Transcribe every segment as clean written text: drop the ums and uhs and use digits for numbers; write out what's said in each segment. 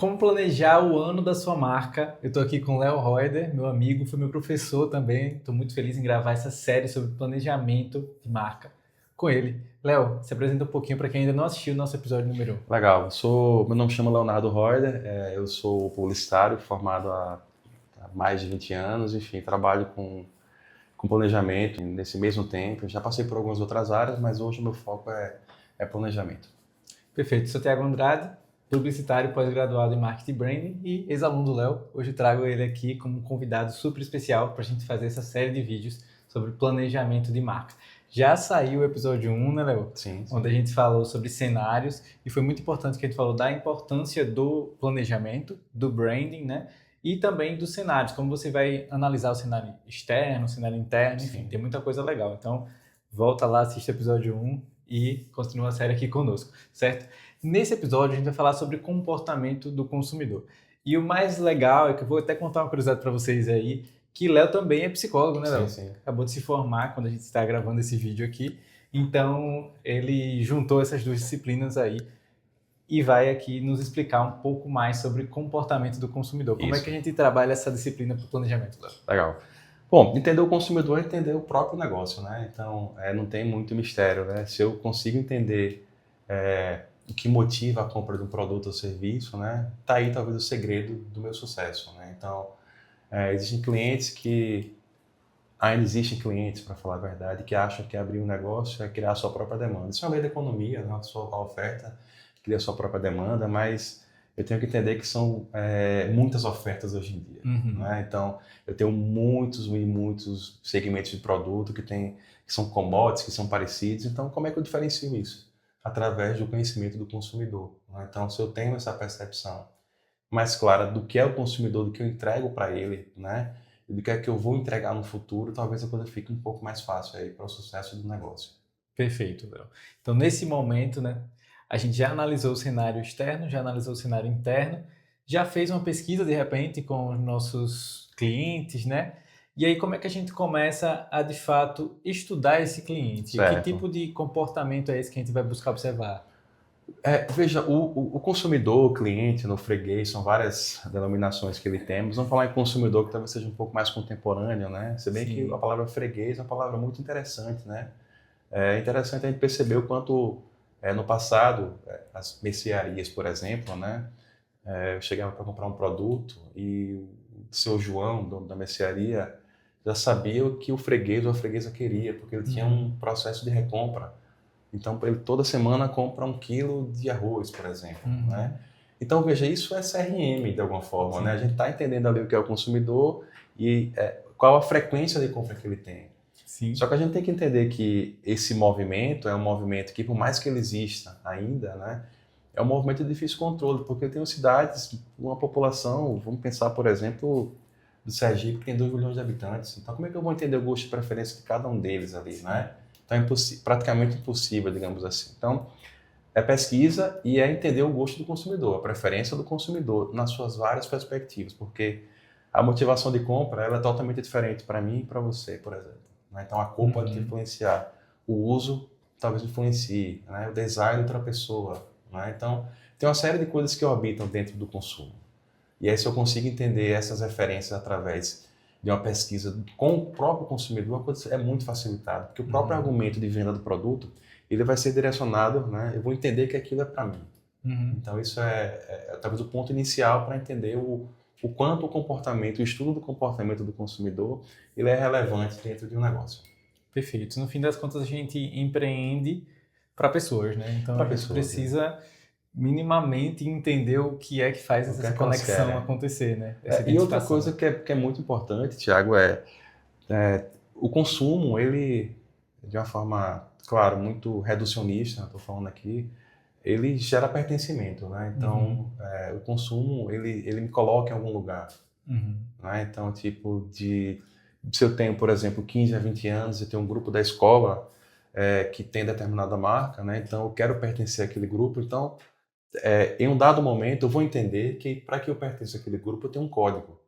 Como planejar o ano da sua marca? Eu estou aqui com o Léo Roeder, meu amigo, foi meu professor também. Estou muito feliz em gravar essa série sobre planejamento de marca com ele. Léo, se apresenta um pouquinho para quem ainda não assistiu o nosso episódio número 1. Legal, meu nome chama Leonardo Roeder, eu sou publicitário formado há mais de 20 anos, enfim, trabalho com planejamento nesse mesmo tempo. Já passei por algumas outras áreas, mas hoje o meu foco é planejamento. Perfeito, sou Thiago Andrade, publicitário pós-graduado em Marketing e Branding e ex-aluno do Léo. Hoje eu trago ele aqui como um convidado super especial para a gente fazer essa série de vídeos sobre planejamento de marca. Já saiu o episódio 1, né, Léo? Sim. Onde a gente falou sobre cenários e foi muito importante que a gente falou da importância do planejamento, do branding, né? E também dos cenários, como você vai analisar o cenário externo, o cenário interno, enfim, Sim. tem muita coisa legal. Então, volta lá, assiste o episódio 1 e continua a série aqui conosco, certo? Nesse episódio a gente vai falar sobre comportamento do consumidor. E o mais legal é que eu vou até contar uma curiosidade para vocês aí, que Léo também é psicólogo, né, Léo? Sim. Acabou de se formar quando a gente está gravando esse vídeo aqui. Então, ele juntou essas duas disciplinas aí e vai aqui nos explicar um pouco mais sobre comportamento do consumidor. Como é que a gente trabalha essa disciplina para o planejamento, Léo? Legal. Bom, entender o consumidor é entender o próprio negócio, né? Então, não tem muito mistério, né? Se eu consigo entender o que motiva a compra de um produto ou serviço, né? Tá aí talvez o segredo do meu sucesso, né? Então, existem clientes que... Ainda existem clientes, para falar a verdade, que acham que abrir um negócio é criar a sua própria demanda. Isso é uma lei da economia, né? A oferta cria a sua própria demanda, mas eu tenho que entender que são muitas ofertas hoje em dia. Né? Então, eu tenho muitos e muitos segmentos de produto que são commodities, que são parecidos. Então, como é que eu diferencio isso? Através do conhecimento do consumidor. Né? Então, se eu tenho essa percepção mais clara do que é o consumidor, do que eu entrego para ele, né? E do que é que eu vou entregar no futuro, talvez a coisa fique um pouco mais fácil aí para o sucesso do negócio. Perfeito, Léo. Então, nesse momento, né, a gente já analisou o cenário externo, já analisou o cenário interno, já fez uma pesquisa, de repente, com os nossos clientes, né? E aí, como é que a gente começa a, de fato, estudar esse cliente? Certo. Que tipo de comportamento é esse que a gente vai buscar observar? Veja, o consumidor, o cliente, no freguês, são várias denominações que ele tem. Vamos falar em consumidor, que talvez seja um pouco mais contemporâneo, né? Se bem que a palavra freguês é uma palavra muito interessante, né? É interessante a gente perceber o quanto, no passado, as mercearias, por exemplo, né? Eu chegava para comprar um produto e o seu João, dono da mercearia, já sabia o que o freguês ou a freguesa queria, porque ele tinha um processo de recompra. Então, ele toda semana compra 1 quilo de arroz, por exemplo. Né? Então, veja, isso é CRM de alguma forma. Né? A gente está entendendo ali o que é o consumidor e qual a frequência de compra que ele tem. Sim. Só que a gente tem que entender que esse movimento é um movimento que, por mais que ele exista ainda, né, é um movimento de difícil controle, porque tem cidades, uma população, vamos pensar, por exemplo, do Sergipe, que tem 2 milhões de habitantes. Então, como é que eu vou entender o gosto e preferência de cada um deles ali, né? Então, é praticamente impossível, digamos assim. Então, é pesquisa e é entender o gosto do consumidor, a preferência do consumidor, nas suas várias perspectivas, porque a motivação de compra ela é totalmente diferente para mim e para você, por exemplo. Né? Então, a cor pode te influenciar, o uso talvez influencie, né? O design de outra pessoa. Né? Então, tem uma série de coisas que orbitam dentro do consumo. E aí, se eu consigo entender essas referências através de uma pesquisa com o próprio consumidor, a coisa é muito facilitada, porque o próprio argumento de venda do produto, ele vai ser direcionado, né? Eu vou entender que aquilo é para mim. Então, isso é talvez o ponto inicial para entender o quanto o comportamento, o estudo do comportamento do consumidor, ele é relevante dentro de um negócio. Perfeito. No fim das contas, a gente empreende para pessoas, né? Então, a gente precisa minimamente entender o que é que faz essa conexão acontecer, né? E outra coisa que é muito importante, Thiago, o consumo, ele, de uma forma, claro, muito reducionista, estou falando aqui, ele gera pertencimento, né? Então, o consumo, ele me coloca em algum lugar. Né? Então, tipo, se eu tenho, por exemplo, 15 a 20 anos e tenho um grupo da escola que tem determinada marca, né? Então eu quero pertencer àquele grupo, então em um dado momento eu vou entender que para que eu pertença àquele grupo eu tenho um código.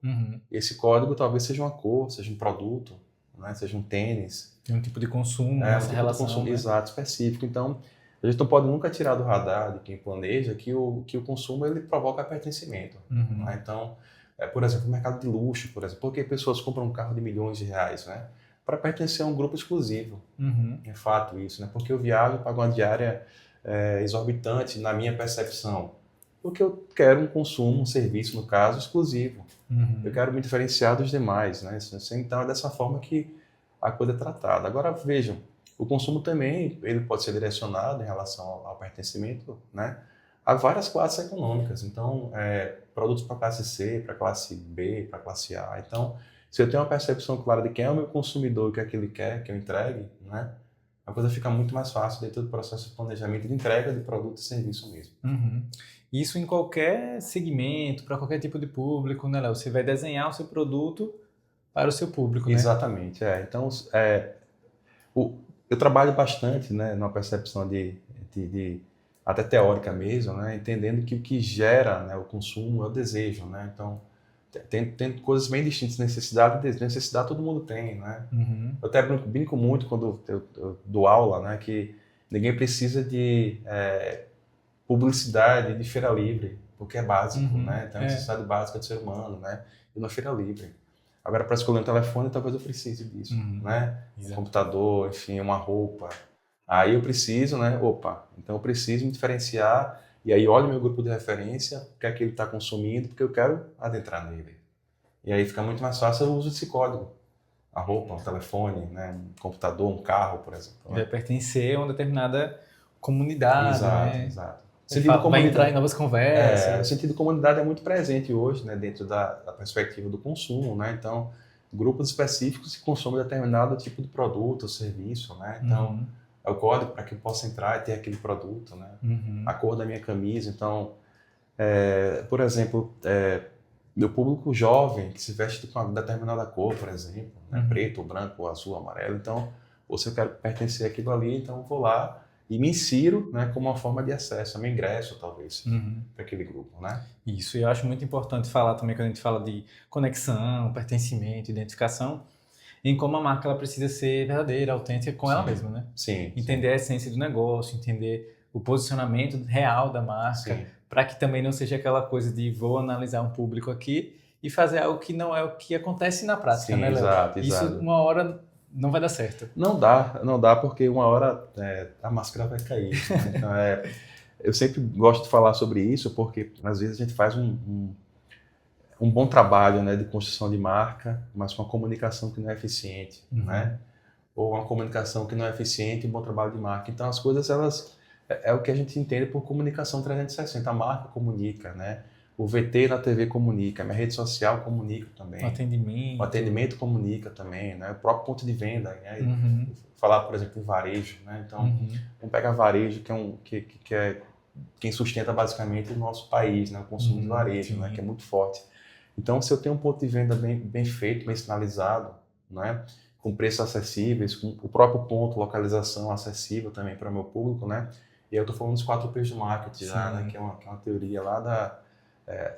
Esse código talvez seja uma cor, seja um produto, né? Seja um tênis. Tem um tipo de consumo, essa relação. Exato, específico. Então A gente não pode nunca tirar do radar de quem planeja que o consumo ele provoca pertencimento. Né? Então, por exemplo, o mercado de luxo, por exemplo, por que pessoas compram um carro de milhões de reais, né? Para pertencer a um grupo exclusivo. É fato isso, né? Porque eu viajo, pago uma diária exorbitante na minha percepção. Porque eu quero um consumo, um serviço, no caso, exclusivo. Eu quero me diferenciar dos demais, né? Então é dessa forma que a coisa é tratada. Agora vejam, o consumo também ele pode ser direcionado em relação ao pertencimento, né? A várias classes econômicas. Então, produtos para classe C, para classe B, para classe A. Então, se eu tenho uma percepção clara de quem é o meu consumidor, o que é que ele quer que eu entregue, né? A coisa fica muito mais fácil dentro do processo de planejamento de entrega de produto e serviço mesmo. Isso em qualquer segmento, para qualquer tipo de público, né, Léo? Você vai desenhar o seu produto para o seu público, né? Exatamente, Então, eu trabalho bastante, né, numa percepção de até teórica mesmo, né, entendendo que o que gera, né, o consumo é o desejo, né? Então, tem coisas bem distintas, necessidade e desejo. Necessidade todo mundo tem, né? Eu até brinco muito quando eu dou aula, né, que ninguém precisa de publicidade de feira livre, porque é básico, né? Então, é necessidade básica do ser humano, né? E na feira livre. Agora, para escolher um telefone, talvez eu precise disso, né? Um computador, enfim, uma roupa. Aí eu preciso, né? Então eu preciso me diferenciar e aí olho meu grupo de referência, o que é que ele está consumindo, porque eu quero adentrar nele. E aí fica muito mais fácil o uso desse código. A roupa, um telefone, né? Um computador, um carro, por exemplo. Vai pertencer a uma determinada comunidade, né? Exato. Vai entrar em novas conversas. O sentido de comunidade é muito presente hoje, né, dentro da perspectiva do consumo, né? Então, grupos específicos que consomem determinado tipo de produto ou serviço, né? Então, é o código para que eu possa entrar e ter aquele produto, né? A cor da minha camisa. Então, por exemplo, meu público jovem que se veste com uma determinada cor, por exemplo, né? Preto, branco, azul, amarelo. Então, ou se eu quero pertencer àquilo ali, então eu vou lá e me insiro, né, como uma forma de acesso, meu ingresso, talvez, para aquele grupo, né? Isso, e eu acho muito importante falar também, quando a gente fala de conexão, pertencimento, identificação, em como a marca ela precisa ser verdadeira, autêntica com ela mesma, né? Sim. Entender a essência do negócio, entender o posicionamento real da marca, para que também não seja aquela coisa de vou analisar um público aqui e fazer algo que não é o que acontece na prática, né, Léo? Exato. Isso, uma hora, não vai dar certo. Não dá porque uma hora a máscara vai cair. Né? Então, eu sempre gosto de falar sobre isso porque às vezes a gente faz um bom trabalho, né, de construção de marca, mas com uma comunicação que não é eficiente, né? Ou uma comunicação que não é eficiente e um bom trabalho de marca. Então as coisas, elas é o que a gente entende por comunicação 360. A marca comunica, né? O VT na TV comunica, a minha rede social comunica também. O atendimento comunica também, né? O próprio ponto de venda, né? Falar, por exemplo, em varejo, né? Então, vamos pegar varejo, que é quem sustenta basicamente o nosso país, né? O consumo de varejo, né? Que é muito forte. Então, se eu tenho um ponto de venda bem feito, bem sinalizado, né? Com preços acessíveis, com o próprio ponto, localização acessível também para o meu público, né? E aí eu estou falando dos 4 P's do marketing, né? Que é uma teoria lá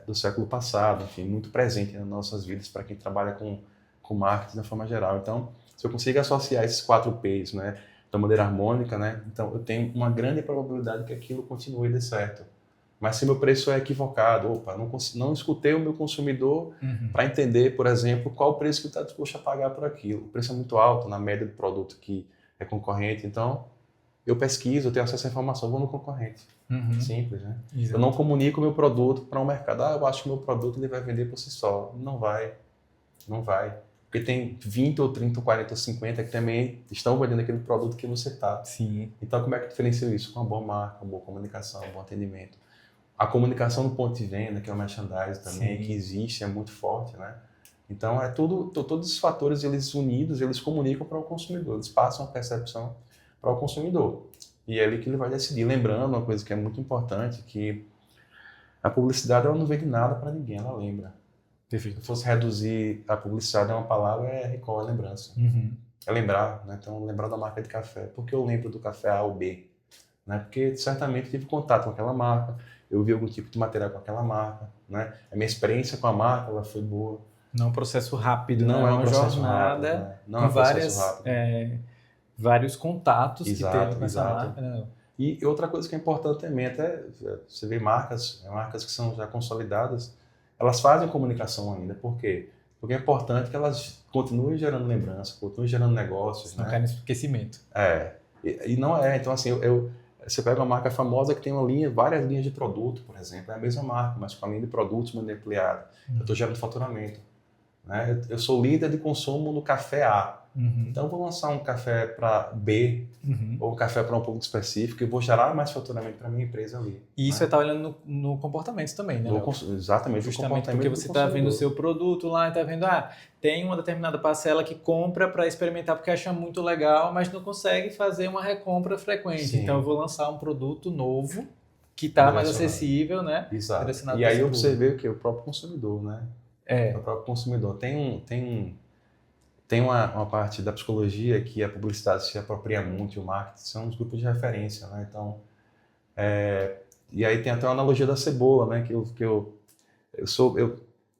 do século passado, enfim, muito presente nas nossas vidas para quem trabalha com marketing de forma geral. Então, se eu consigo associar esses 4 P's, né, da maneira harmônica, né, então eu tenho uma grande probabilidade que aquilo continue de certo. Mas se meu preço é equivocado, não escutei o meu consumidor para entender, por exemplo, qual o preço que ele está disposto a pagar por aquilo. O preço é muito alto na média do produto que é concorrente, então eu pesquiso, eu tenho acesso à informação, vou no concorrente. Simples, né? Exato. Eu não comunico o meu produto para um mercado. Eu acho que o meu produto ele vai vender por si só. Não vai. Porque tem 20 ou 30 ou 40 ou 50 que também estão vendendo aquele produto que você está. Então, como é que diferencia isso? Com uma boa marca, uma boa comunicação, um bom atendimento. A comunicação no ponto de venda, que é o merchandising também, que existe, é muito forte, né? Então, todos os fatores, eles unidos, eles comunicam para o consumidor. Eles passam a percepção para o consumidor. E é ali que ele vai decidir. Lembrando uma coisa que é muito importante, que a publicidade ela não vende nada para ninguém, ela lembra. Perfeito. Se fosse reduzir a publicidade a uma palavra, recall, é lembrança. É lembrar, né? Então, lembrar da marca de café. Por que eu lembro do café A ou B? Né? Porque certamente tive contato com aquela marca, eu vi algum tipo de material com aquela marca, né? A minha experiência com a marca ela foi boa. Não é um processo rápido, não é uma jornada rápido, né? Não com vários contatos que teve com essa marca. Não. E outra coisa que é importante também, até você vê marcas que são já consolidadas, elas fazem comunicação ainda. Por quê? Porque é importante que elas continuem gerando lembrança, continuem gerando negócios, Não né? cai no esquecimento. E não é. Então, assim, você pega uma marca famosa que tem uma linha, várias linhas de produto, por exemplo, é a mesma marca, mas com a linha de produtos muito ampliada. Eu estou gerando faturamento. Né? Eu sou líder de consumo no café A. Então, eu vou lançar um café para B, ou um café para um público específico, e vou gerar mais faturamento para minha empresa ali. E isso né? você está olhando no comportamento também, né, Léo? Exatamente, Justamente o comportamento porque do você está vendo o consumidor. seu produto lá e está vendo, tem uma determinada parcela que compra para experimentar porque acha muito legal, mas não consegue fazer uma recompra frequente. Sim. Então eu vou lançar um produto novo que está mais acessível, né? Exato. Direcionado E para aí esse eu público. observei o que? O próprio consumidor, né? O próprio consumidor. Tem uma parte da psicologia que a publicidade se apropria muito, e o marketing são os grupos de referência, né? Então, e aí tem até uma analogia da cebola, né? Eu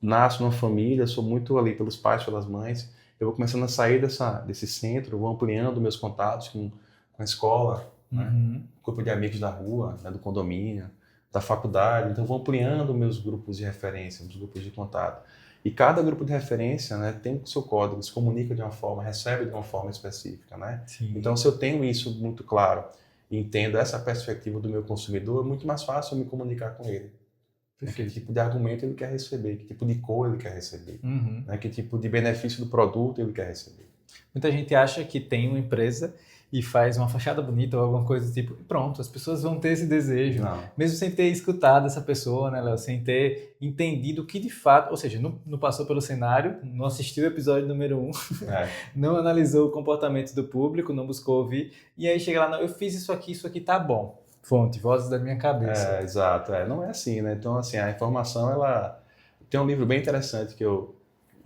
nasço numa família, sou muito ali pelos pais, pelas mães. Eu vou começando a sair desse centro, vou ampliando meus contatos com a escola, né? Grupo de amigos da rua, né? Do condomínio, da faculdade. Então, vou ampliando meus grupos de referência, meus grupos de contato. E cada grupo de referência, né, tem o seu código, se comunica de uma forma, recebe de uma forma específica, né? Sim. Então, se eu tenho isso muito claro e entendo essa perspectiva do meu consumidor, é muito mais fácil eu me comunicar com ele. Que tipo de argumento ele quer receber, que tipo de cor ele quer receber, né? Que tipo de benefício do produto ele quer receber. Muita gente acha que tem uma empresa e faz uma fachada bonita ou alguma coisa do tipo, e pronto, as pessoas vão ter esse desejo, mesmo sem ter escutado essa pessoa, né, Léo? Sem ter entendido o que de fato, ou seja, não passou pelo cenário, não assistiu o episódio número 1, não analisou o comportamento do público, não buscou ouvir, e aí chega lá, não, eu fiz isso aqui tá bom. Fonte, vozes da minha cabeça. Exato. Não é assim, né? Então, assim, a informação, ela... Tem um livro bem interessante que eu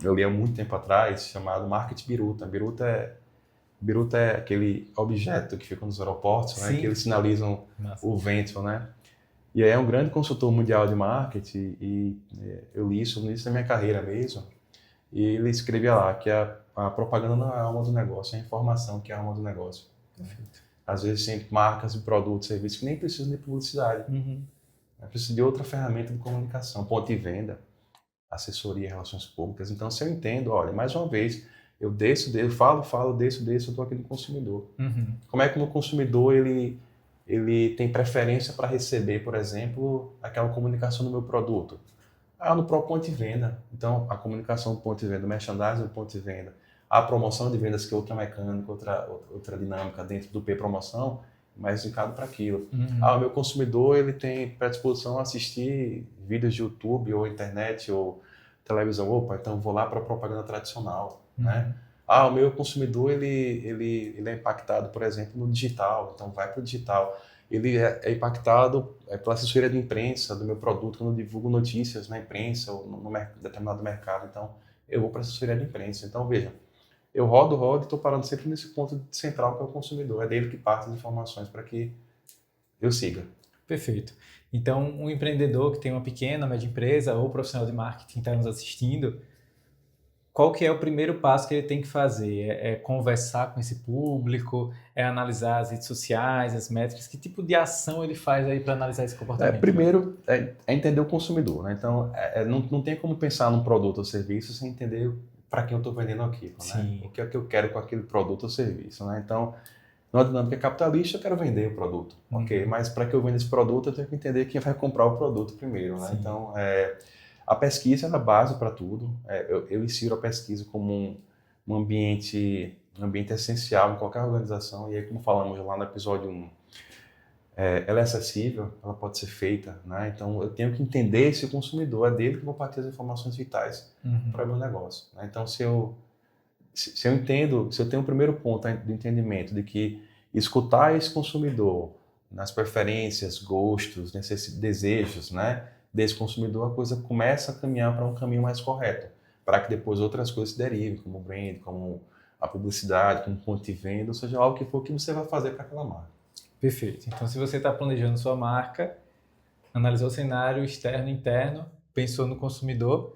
li há muito tempo atrás, chamado Marketing Biruta. Biruta é aquele objeto que fica nos aeroportos, né? Que eles sinalizam o vento, né? E aí é um grande consultor mundial de marketing e eu li isso no início da minha carreira mesmo. E ele escrevia lá que a propaganda não é a alma do negócio, é a informação que é a alma do negócio. Perfeito. Às vezes tem marcas e produtos, serviços que nem precisam de publicidade. Precisa de outra ferramenta de comunicação, ponto de venda, assessoria, relações públicas. Então, se eu entendo, olha, mais uma vez, eu falo, desço, eu estou aqui no consumidor. Como é que o consumidor ele tem preferência para receber, por exemplo, aquela comunicação do meu produto? No próprio ponto de venda. Então, a comunicação do ponto de venda, o merchandising do ponto de venda, a promoção de vendas, que é outra mecânica, outra dinâmica dentro do P-promoção, mais indicado para aquilo. O meu consumidor ele tem predisposição a assistir vídeos de YouTube ou internet ou televisão. Opa, então vou lá para a propaganda tradicional, né? O meu consumidor ele é impactado, por exemplo, no digital, então vai para o digital. Ele é impactado pela assessoria de imprensa do meu produto, quando eu divulgo notícias na imprensa ou no determinado mercado. Então, eu vou para a assessoria de imprensa. Então, veja, eu rodo e estou parando sempre nesse ponto central que é o consumidor. É dele que parte as informações para que eu siga. Perfeito. Então, um empreendedor que tem uma pequena, média empresa ou profissional de marketing está nos assistindo, qual que é o primeiro passo que ele tem que fazer? É conversar com esse público? É analisar as redes sociais, as métricas? Que tipo de ação ele faz aí para analisar esse comportamento? Primeiro, é entender o consumidor, né? Então, não tem como pensar num produto ou serviço sem entender para quem eu estou vendendo aquilo, né? O que é que eu quero com aquele produto ou serviço, né? Então, numa dinâmica capitalista, eu quero vender o produto, ok? Mas para que eu venda esse produto, eu tenho que entender quem vai comprar o produto primeiro, né? Então, a pesquisa é a base para tudo. Eu insiro a pesquisa como um ambiente essencial em qualquer organização. E aí, como falamos lá no episódio 1, ela é acessível, ela pode ser feita, né? Então, eu tenho que entender esse consumidor, é dele que eu vou partir as informações vitais para o meu negócio, né? Então, se eu tenho o primeiro ponto do entendimento de que escutar esse consumidor nas preferências, gostos, desejos, né, desse consumidor, a coisa começa a caminhar para um caminho mais correto, para que depois outras coisas se derivem, como o brand, como a publicidade, como ponto de venda, ou seja, algo que for que você vai fazer para aquela marca. Perfeito. Então, se você está planejando sua marca, analisou o cenário externo e interno, pensou no consumidor,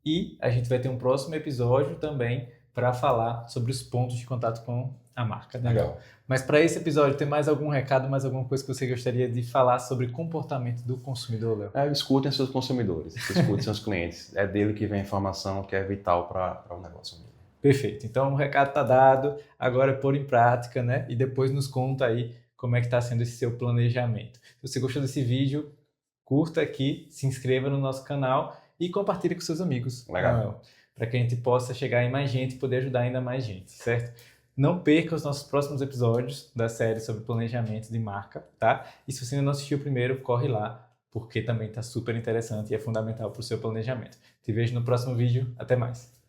e a gente vai ter um próximo episódio também para falar sobre os pontos de contato com a marca, né? Legal. Mas para esse episódio, tem mais algum recado, mais alguma coisa que você gostaria de falar sobre comportamento do consumidor, Léo? Escutem seus consumidores, escutem seus clientes. É dele que vem a informação que é vital para o negócio. Perfeito. Então o recado está dado, agora é pôr em prática, né? E depois nos conta aí como é que está sendo esse seu planejamento. Se você gostou desse vídeo, curta aqui, se inscreva no nosso canal e compartilhe com seus amigos. Legal. Para que a gente possa chegar em mais gente e poder ajudar ainda mais gente, certo? Não perca os nossos próximos episódios da série sobre planejamento de marca, tá? E se você ainda não assistiu o primeiro, corre lá, porque também está super interessante e é fundamental para o seu planejamento. Te vejo no próximo vídeo. Até mais!